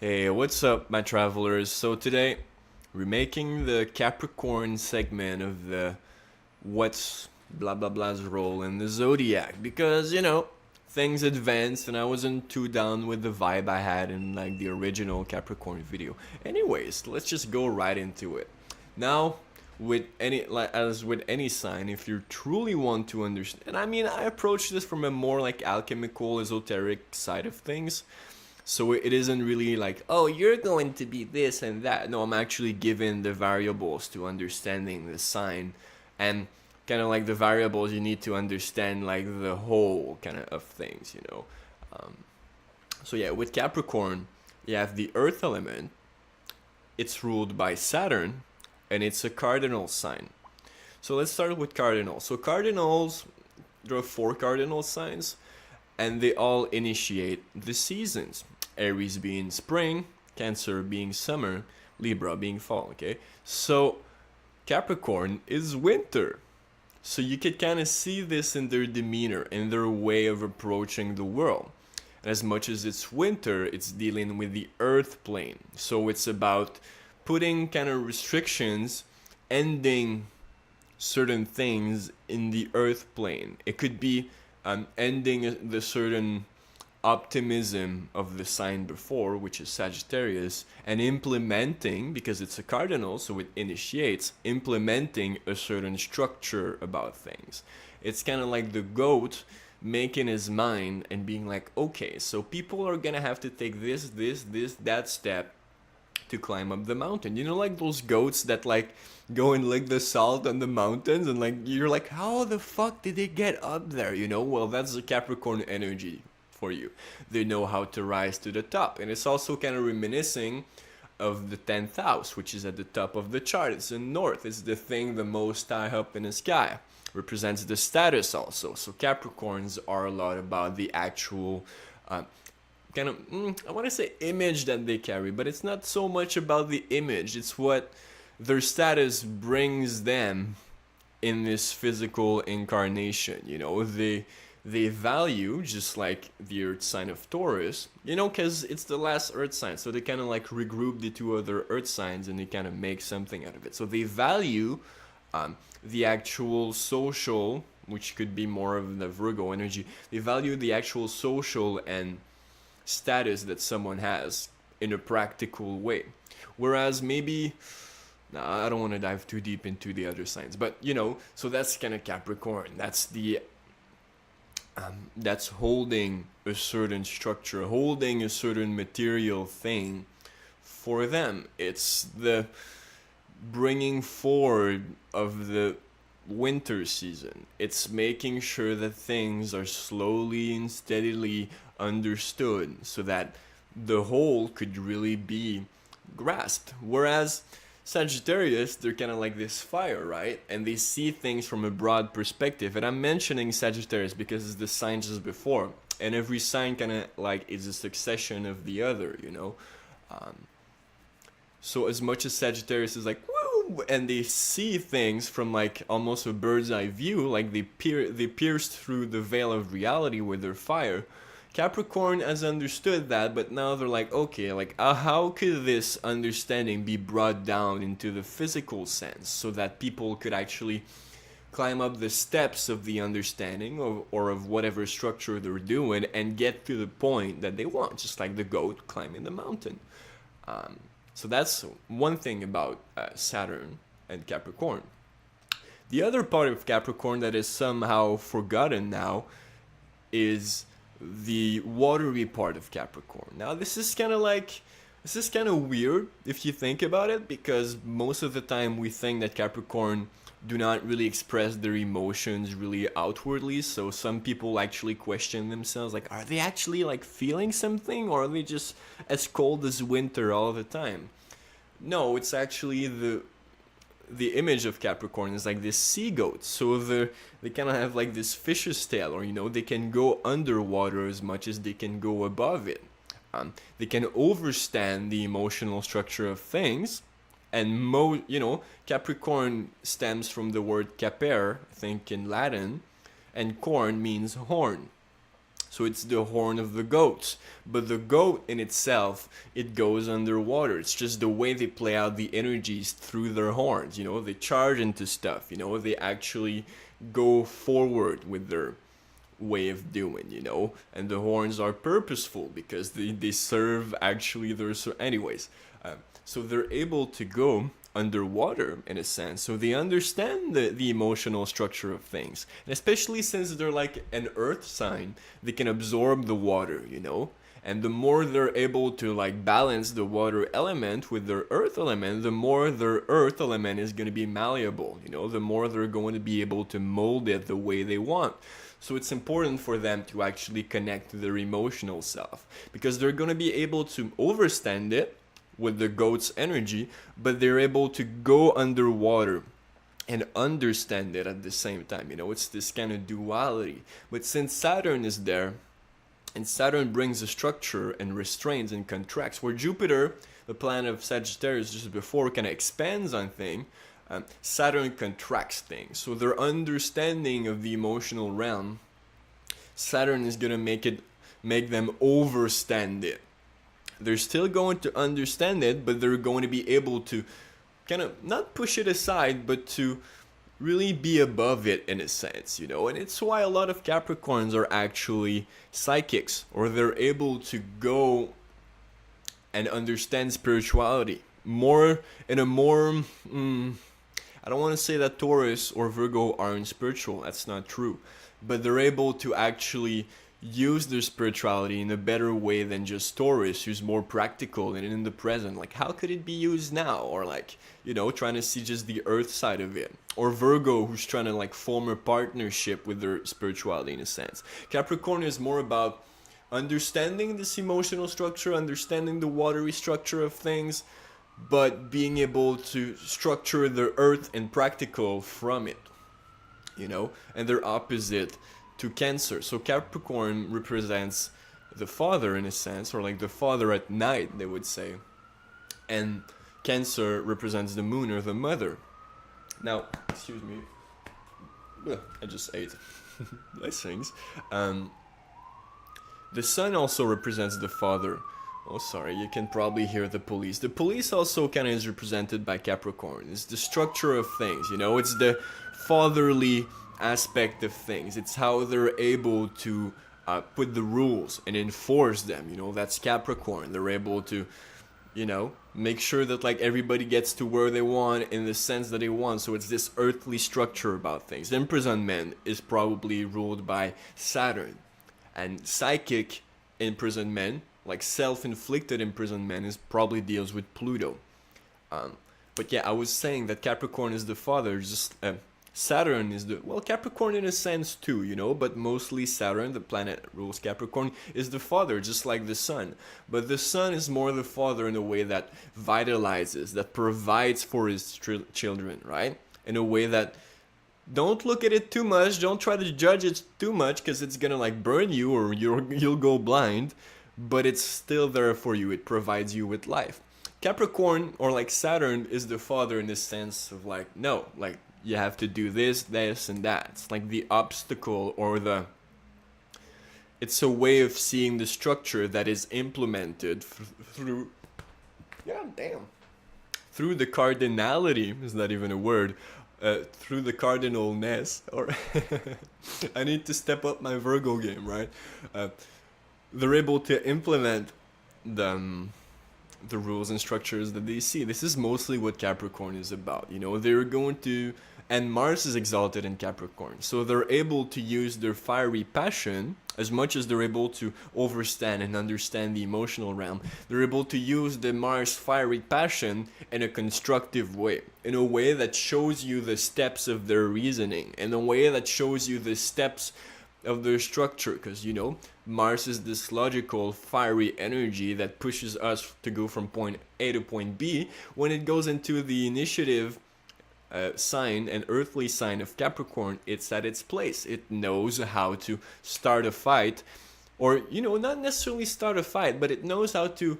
Hey, what's up, my travelers? So today we're making the Capricorn segment of the what's blah blah blah's role in the Zodiac because things advanced and I wasn't too down with the vibe I had in like the original Capricorn video. Anyways, let's just go right into it. Now, with any like as with any sign, if you truly want to understand, and I mean I approach this from a more like alchemical, esoteric side of things. So it isn't really like, oh, you're going to be this and that. No, I'm actually given the variables to understanding the sign, and kind of like the variables you need to understand like the whole kind of things. Um, so yeah, with Capricorn, you have the Earth element. It's ruled by Saturn, and it's a cardinal sign. So let's start with cardinals. So cardinals, there are four cardinal signs, and they all initiate the seasons. Aries being spring, Cancer being summer, Libra being fall, okay? So Capricorn is winter. So you could kind of see this in their demeanor, in their way of approaching the world. And as much as it's winter, it's dealing with the earth plane. So it's about putting kind of restrictions, ending certain things in the earth plane. It could be ending the certain optimism of the sign before, which is Sagittarius, and implementing, because it's a cardinal, so it initiates, implementing a certain structure about things. It's kind of like the goat making his mind and being like, okay, so people are gonna have to take this, that step to climb up the mountain. Like those goats that like go and lick the salt on the mountains, and like you're like, how the fuck did they get up there? Well, that's the Capricorn energy for you. They know how to rise to the top, and it's also kind of reminiscing of the 10th house, which is at the top of the chart. It's in north. It's the thing the most high up in the sky. Represents the status also. So Capricorns are a lot about the actual kind of I want to say image that they carry, but it's not so much about the image. It's what their status brings them in this physical incarnation. They value, just like the earth sign of Taurus, because it's the last earth sign, so they kind of like regroup the two other earth signs and they kind of make something out of it. So they value the actual social, which could be more of the Virgo energy. They value the actual social and status that someone has in a practical way. Whereas maybe, nah, I don't want to dive too deep into the other signs, but so that's kind of Capricorn. That's holding a certain structure, holding a certain material thing. For them, it's the bringing forward of the winter season. It's making sure that things are slowly and steadily understood so that the whole could really be grasped. Whereas Sagittarius, they're kind of like this fire, right? And they see things from a broad perspective. And I'm mentioning Sagittarius because it's the sign just before. And every sign kind of like is a succession of the other. So as much as Sagittarius is like, woo, and they see things from like almost a bird's eye view, like they pierce through the veil of reality with their fire. Capricorn has understood that, but now they're like, okay, like how could this understanding be brought down into the physical sense so that people could actually climb up the steps of the understanding or of whatever structure they're doing and get to the point that they want, just like the goat climbing the mountain. So that's one thing about Saturn and Capricorn. The other part of Capricorn that is somehow forgotten now is the watery part of Capricorn. Now this is kind of weird if you think about it, because most of the time we think that Capricorn do not really express their emotions really outwardly. So some people actually question themselves, like, are they actually like feeling something, or are they just as cold as winter all the time? No, it's actually the image of Capricorn is like this sea goat. So they kind of have like this fish's tail, or they can go underwater as much as they can go above it. They can overstand the emotional structure of things, and Capricorn stems from the word caper, I think in Latin, and corn means horn. So it's the horn of the goats. But the goat in itself, it goes underwater. It's just the way they play out the energies through their horns. You know, they charge into stuff. You know, they actually go forward with their way of doing, you know. And the horns are purposeful because they serve actually their... Anyways, so they're able to go underwater in a sense, so they understand the emotional structure of things, and especially since they're like an earth sign, they can absorb the water, you know. And the more they're able to like balance the water element with their earth element, the more their earth element is going to be malleable, you know, the more they're going to be able to mold it the way they want. So it's important for them to actually connect to their emotional self, because they're going to be able to overstand it with the goat's energy, but they're able to go underwater and understand it at the same time. You know, it's this kind of duality. But since Saturn is there, and Saturn brings a structure and restraints and contracts, where Jupiter, the planet of Sagittarius just before, kind of expands on things, Saturn contracts things. So their understanding of the emotional realm, Saturn is going to make them overstand it. They're still going to understand it, but they're going to be able to kind of not push it aside, but to really be above it in a sense, you know. And it's why a lot of Capricorns are actually psychics, or they're able to go and understand spirituality more in a more... I don't want to say that Taurus or Virgo aren't spiritual. That's not true. But they're able to actually use their spirituality in a better way than just Taurus, who's more practical and in the present. Like, how could it be used now? Or like, you know, trying to see just the earth side of it. Or Virgo, who's trying to like form a partnership with their spirituality in a sense. Capricorn is more about understanding this emotional structure, understanding the watery structure of things, but being able to structure the earth and practical from it, you know. And they're opposite to Cancer. So Capricorn represents the father in a sense, or like the father at night, they would say. And Cancer represents the moon, or the mother. Now, excuse me. Ugh, I just ate. Blessings. The sun also represents the father. Oh, sorry, you can probably hear the police. The police also kind of is represented by Capricorn. It's the structure of things, you know. It's the fatherly aspect of things. It's how they're able to put the rules and enforce them, you know. That's Capricorn. They're able to, you know, make sure that like everybody gets to where they want in the sense that they want. So it's this earthly structure about things. Imprisonment is probably ruled by Saturn, and psychic imprisonment, like self-inflicted imprisonment, is probably deals with Pluto. But yeah, I was saying that Capricorn is the father, just Saturn is the... Well, Capricorn in a sense too, you know, but mostly Saturn, the planet that rules Capricorn, is the father, just like the sun. But the sun is more the father in a way that vitalizes, that provides for his children, right? In a way that... Don't look at it too much, don't try to judge it too much, because it's gonna like burn you, or you'll go blind. But it's still there for you. It provides you with life. Capricorn, or like Saturn, is the father in the sense of like, no, like you have to do this, this, and that. It's like the obstacle, or the... It's a way of seeing the structure that is implemented through... Yeah, damn. Through the cardinality, is not even a word, through the cardinalness, or... I need to step up my Virgo game, right? They're able to implement the rules and structures that they see. This is mostly what Capricorn is about. You know, they're going to... And Mars is exalted in Capricorn. So they're able to use their fiery passion as much as they're able to overstand and understand the emotional realm. They're able to use the Mars fiery passion in a constructive way. In a way that shows you the steps of their reasoning. In a way that shows you the steps of their structure, because you know Mars is this logical fiery energy that pushes us to go from point A to point B. When it goes into the initiative sign, an earthly sign of Capricorn, it's at its place. It knows how to start a fight, or you know, not necessarily start a fight, but it knows how to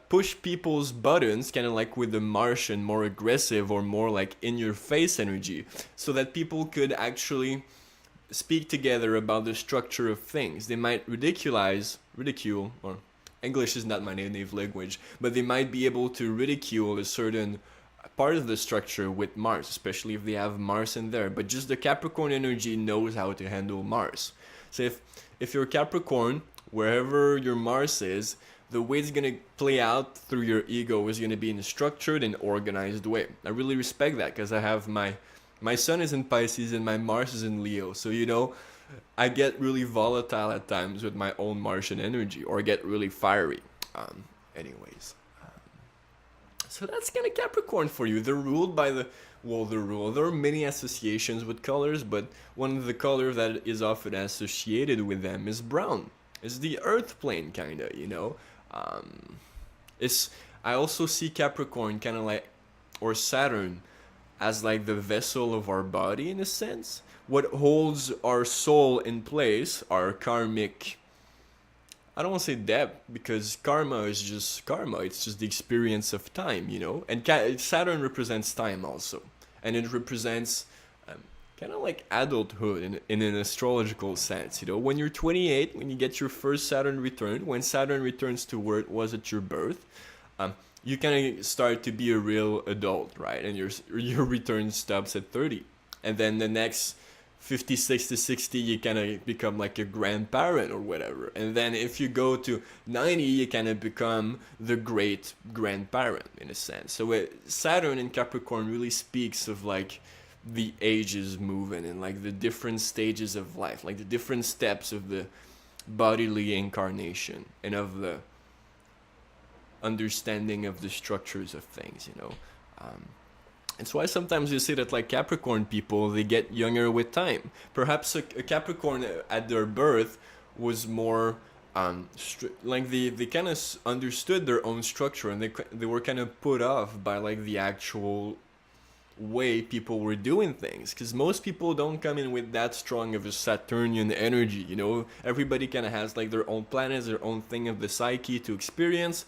push people's buttons, kind of like with the Martian, more aggressive or more like in your face energy, so that people could actually speak together about the structure of things. They might ridicule, or English is not my native language, but they might be able to ridicule a certain part of the structure with Mars, especially if they have Mars in there. But just the Capricorn energy knows how to handle Mars. So if you're Capricorn, wherever your Mars is, the way it's gonna play out through your ego is gonna be in a structured and organized way. I really respect that because I have my Sun is in Pisces and my Mars is in Leo. So I get really volatile at times with my own Martian energy, or get really fiery. Anyways. So that's kind of Capricorn for you. They're ruled by there are many associations with colors, but one of the colors that is often associated with them is brown. It's the earth plane, kind of, I also see Capricorn kind of like, or Saturn, as like the vessel of our body in a sense. What holds our soul in place, our karmic, I don't want to say debt, because karma is just karma. It's just the experience of time, And Saturn represents time also. And it represents kind of like adulthood in an astrological sense. When you're 28, when you get your first Saturn return, when Saturn returns to where it was at your birth, you kind of start to be a real adult, right? And your return stops at 30. And then the next 56 to 60, you kind of become like a grandparent or whatever. And then if you go to 90, you kind of become the great grandparent in a sense. So Saturn in Capricorn really speaks of like the ages moving and like the different stages of life, like the different steps of the bodily incarnation and of the understanding of the structures of things, It's why sometimes you say that like Capricorn people, they get younger with time. Perhaps a Capricorn at their birth was more like they kind of understood their own structure, and they were kind of put off by like the actual way people were doing things, because most people don't come in with that strong of a Saturnian energy. Everybody kind of has like their own planets, their own thing of the psyche to experience.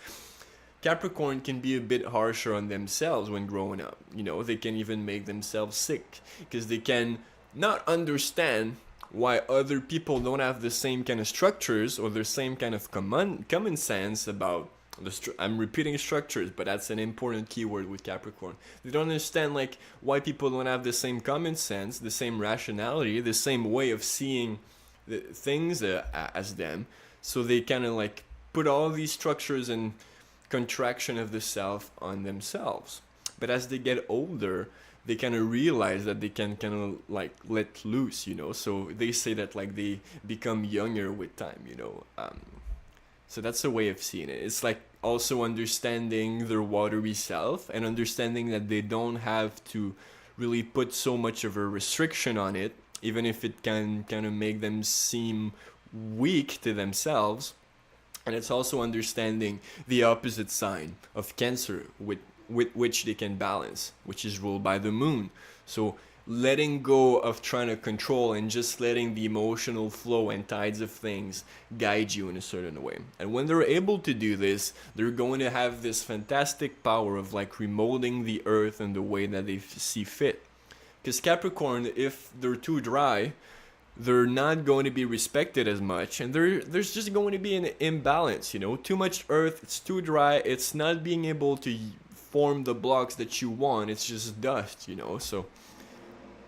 Capricorn can be a bit harsher on themselves when growing up. They can even make themselves sick because they can not understand why other people don't have the same kind of structures or the same kind of common sense about I'm repeating structures, but that's an important keyword with Capricorn. They don't understand like why people don't have the same common sense, the same rationality, the same way of seeing things as them. So they kind of like put all these structures and contraction of the self on themselves. But as they get older, they kind of realize that they can kind of like let loose, So they say that like they become younger with time, So that's a way of seeing it. It's like also understanding their watery self and understanding that they don't have to really put so much of a restriction on it, even if it can kind of make them seem weak to themselves. And it's also understanding the opposite sign of Cancer with which they can balance, which is ruled by the moon. So letting go of trying to control and just letting the emotional flow and tides of things guide you in a certain way. And when they're able to do this, they're going to have this fantastic power of like remolding the earth in the way that they see fit. Because Capricorn, if they're too dry, they're not going to be respected as much, and there's just going to be an imbalance, Too much earth, it's too dry, it's not being able to form the blocks that you want, it's just dust, So,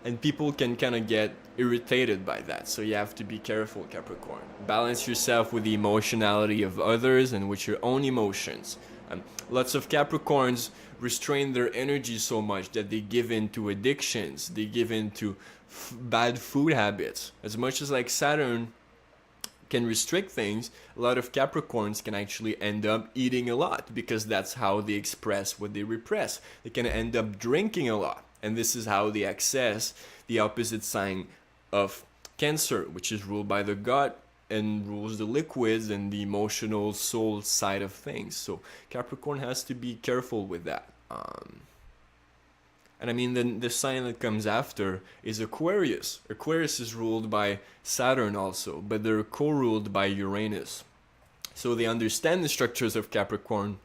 and people can kind of get irritated by that, so you have to be careful, Capricorn. Balance yourself with the emotionality of others and with your own emotions. Lots of Capricorns restrain their energy so much that they give in to addictions, they give in to bad food habits. As much as like Saturn can restrict things, a lot of Capricorns can actually end up eating a lot because that's how they express what they repress. They can end up drinking a lot, and this is how they access the opposite sign of Cancer, which is ruled by the gut and rules the liquids and the emotional soul side of things. So Capricorn has to be careful with that. And I mean, the sign that comes after is Aquarius. Aquarius is ruled by Saturn also, but they're co-ruled by Uranus. So they understand the structures of Capricorn,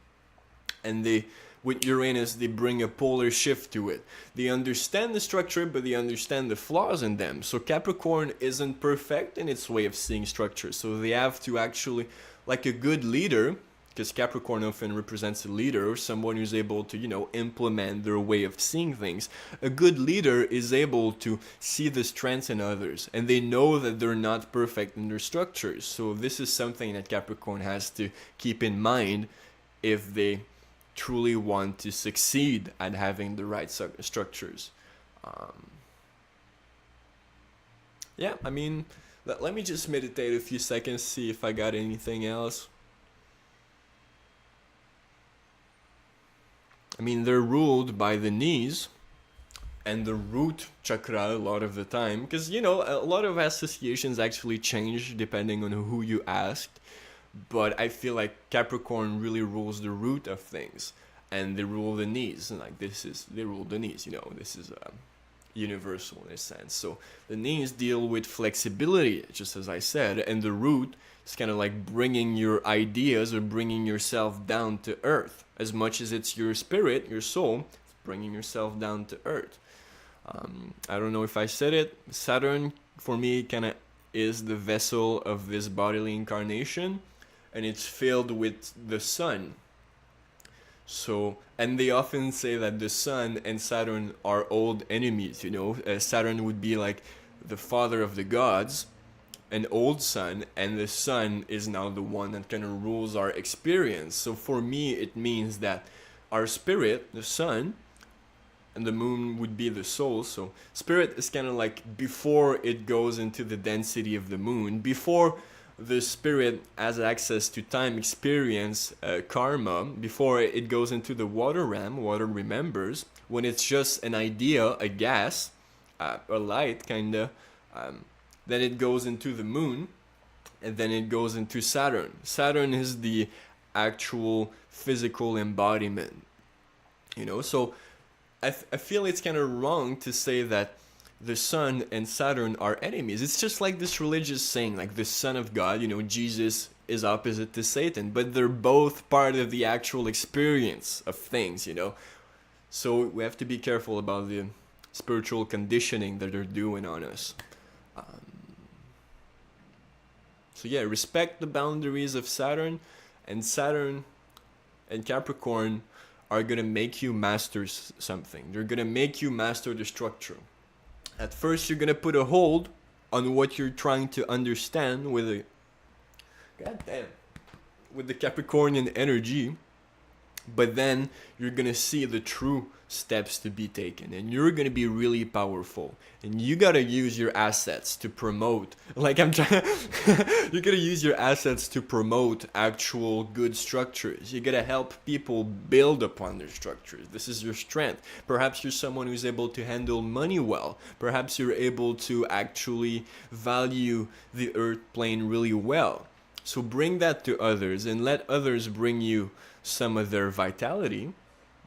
and they With Uranus, they bring a polar shift to it. They understand the structure, but they understand the flaws in them. So Capricorn isn't perfect in its way of seeing structure. So they have to actually, like a good leader, because Capricorn often represents a leader or someone who's able to, implement their way of seeing things. A good leader is able to see the strengths in others, and they know that they're not perfect in their structures. So this is something that Capricorn has to keep in mind if they truly want to succeed at having the right structures. Yeah, I mean, let me just meditate a few seconds, see if I got anything else. I mean, they're ruled by the knees and the root chakra a lot of the time, because, a lot of associations actually change depending on who you asked. But I feel like Capricorn really rules the root of things, and they rule the knees. And like they rule the knees. This is universal in a sense. So the knees deal with flexibility, just as I said, and the root is kind of like bringing your ideas or bringing yourself down to earth. As much as it's your spirit, your soul, it's bringing yourself down to earth. I don't know if I said it. Saturn, for me, kind of is the vessel of this bodily incarnation, and it's filled with the sun. So, and they often say that the sun and Saturn are old enemies. Saturn would be like the father of the gods, an old sun, and the sun is now the one that kind of rules our experience. So for me, it means that our spirit, the sun, and the moon would be the soul. So spirit is kind of like before it goes into the density of the moon, before the spirit has access to time, experience, karma, before it goes into the water realm. Water remembers, when it's just an idea, a gas, a light kind of, then it goes into the moon, and then it goes into Saturn. Saturn is the actual physical embodiment, so I feel it's kind of wrong to say that the sun and Saturn are enemies. It's just like this religious saying, like the Son of God, Jesus is opposite to Satan, but they're both part of the actual experience of things, So we have to be careful about the spiritual conditioning that they're doing on us. So yeah, respect the boundaries of Saturn and Capricorn are going to make you master something. They're going to make you master the structure. At first, you're going to put a hold on what you're trying to understand with the Capricornian energy, but then you're going to see the true steps to be taken, and you're going to be really powerful, and you got to use your assets to promote, you're going to use your assets to promote actual good structures. You got to help people build upon their structures. This is your strength. Perhaps you're someone who's able to handle money well. Perhaps you're able to actually value the earth plane really well. So bring that to others and let others bring you some of their vitality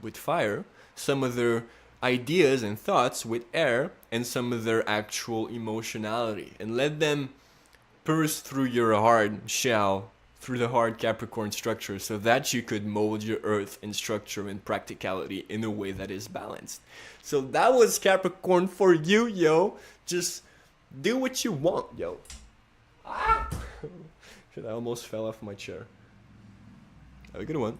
with fire, some of their ideas and thoughts with air, and some of their actual emotionality. And let them pierce through your hard shell, through the hard Capricorn structure, so that you could mold your earth in structure and practicality in a way that is balanced. So that was Capricorn for you, yo. Just do what you want, yo. Ah! Shit, I almost fell off my chair. Have a good one.